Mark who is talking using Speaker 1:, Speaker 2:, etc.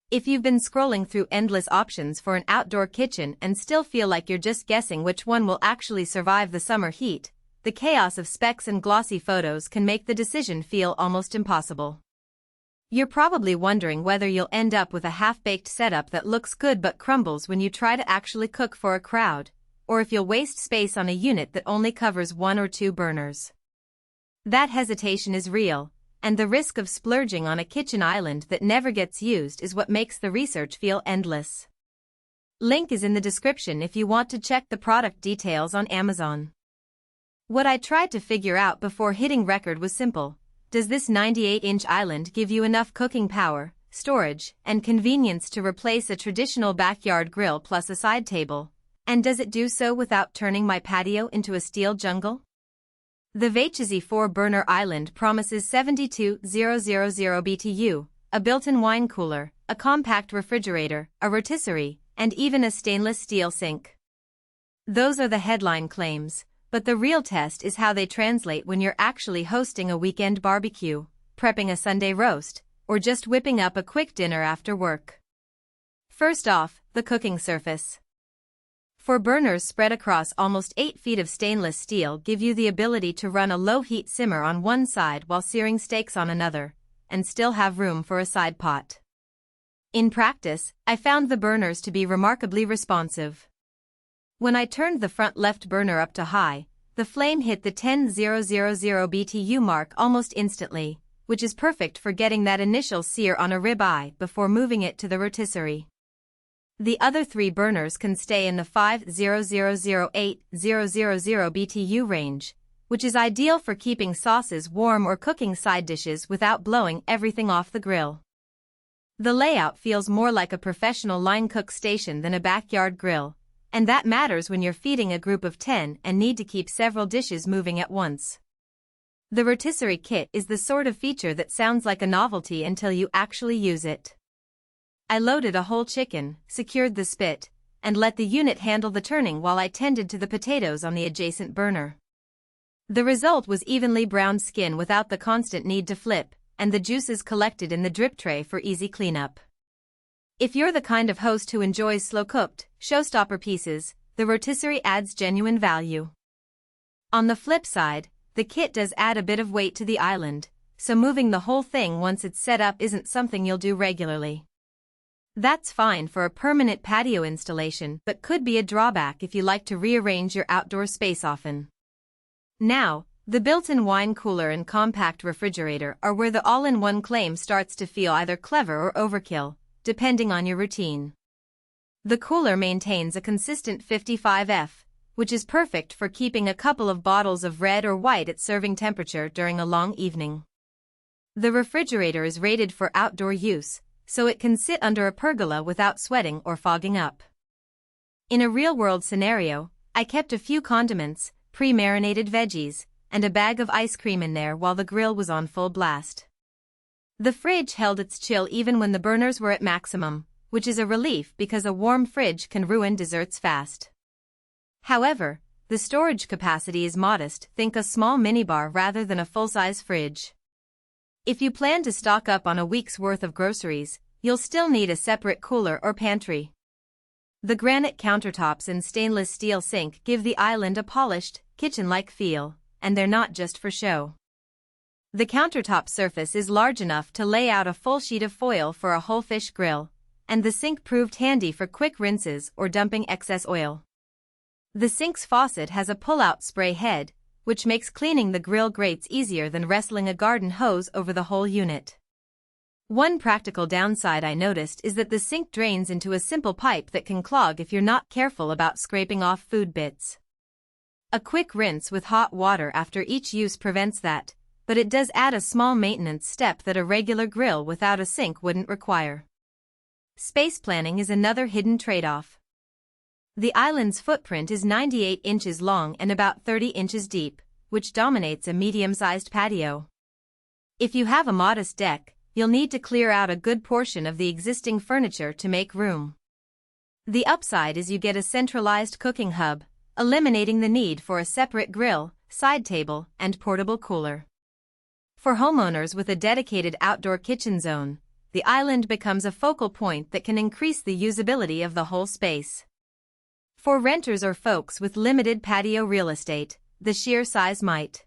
Speaker 1: If you've been scrolling through endless options for an outdoor kitchen and still feel like you're just guessing which one will actually survive the summer heat, the chaos of specs and glossy photos can make the decision feel almost impossible. You're probably wondering whether you'll end up with a half-baked setup that looks good but crumbles when you try to actually cook for a crowd, or if you'll waste space on a unit that only covers 1 or 2 burners. That hesitation is real, and the risk of splurging on a kitchen island that never gets used is what makes the research feel endless. Link is in the description if you want to check the product details on Amazon. What I tried to figure out before hitting record was simple. Does this 98-inch island give you enough cooking power, storage, and convenience to replace a traditional backyard grill plus a side table? And does it do so without turning my patio into a steel jungle? The Rotisserie 4-burner island promises 72,000 BTU, a built-in wine cooler, a compact refrigerator, a rotisserie, and even a stainless steel sink. Those are the headline claims, but the real test is how they translate when you're actually hosting a weekend barbecue, prepping a Sunday roast, or just whipping up a quick dinner after work. First off, the cooking surface. 4 burners spread across almost 8 feet of stainless steel give you the ability to run a low-heat simmer on one side while searing steaks on another, and still have room for a side pot. In practice, I found the burners to be remarkably responsive. When I turned the front left burner up to high, the flame hit the 10,000 BTU mark almost instantly, which is perfect for getting that initial sear on a rib-eye before moving it to the rotisserie. The other 3 burners can stay in the 5,000 BTU range, which is ideal for keeping sauces warm or cooking side dishes without blowing everything off the grill. The layout feels more like a professional line cook station than a backyard grill, and that matters when you're feeding a group of 10 and need to keep several dishes moving at once. The Rotisserie Kit is the sort of feature that sounds like a novelty until you actually use it. I loaded a whole chicken, secured the spit, and let the unit handle the turning while I tended to the potatoes on the adjacent burner. The result was evenly browned skin without the constant need to flip, and the juices collected in the drip tray for easy cleanup. If you're the kind of host who enjoys slow-cooked, showstopper pieces, the rotisserie adds genuine value. On the flip side, the kit does add a bit of weight to the island, so moving the whole thing once it's set up isn't something you'll do regularly. That's fine for a permanent patio installation but could be a drawback if you like to rearrange your outdoor space often. Now, the built-in wine cooler and compact refrigerator are where the all-in-one claim starts to feel either clever or overkill, depending on your routine. The cooler maintains a consistent 55°F, which is perfect for keeping a couple of bottles of red or white at serving temperature during a long evening. The refrigerator is rated for outdoor use, so it can sit under a pergola without sweating or fogging up. In a real-world scenario, I kept a few condiments, pre-marinated veggies, and a bag of ice cream in there while the grill was on full blast. The fridge held its chill even when the burners were at maximum, which is a relief because a warm fridge can ruin desserts fast. However, the storage capacity is modest, think a small minibar rather than a full-size fridge. If you plan to stock up on a week's worth of groceries, you'll still need a separate cooler or pantry. The granite countertops and stainless steel sink give the island a polished, kitchen-like feel, and they're not just for show. The countertop surface is large enough to lay out a full sheet of foil for a whole fish grill, and the sink proved handy for quick rinses or dumping excess oil. The sink's faucet has a pull-out spray head, which makes cleaning the grill grates easier than wrestling a garden hose over the whole unit. One practical downside I noticed is that the sink drains into a simple pipe that can clog if you're not careful about scraping off food bits. A quick rinse with hot water after each use prevents that, but it does add a small maintenance step that a regular grill without a sink wouldn't require. Space planning is another hidden trade-off. The island's footprint is 98 inches long and about 30 inches deep, which dominates a medium-sized patio. If you have a modest deck, you'll need to clear out a good portion of the existing furniture to make room. The upside is you get a centralized cooking hub, eliminating the need for a separate grill, side table, and portable cooler. For homeowners with a dedicated outdoor kitchen zone, the island becomes a focal point that can increase the usability of the whole space. For renters or folks with limited patio real estate, the sheer size might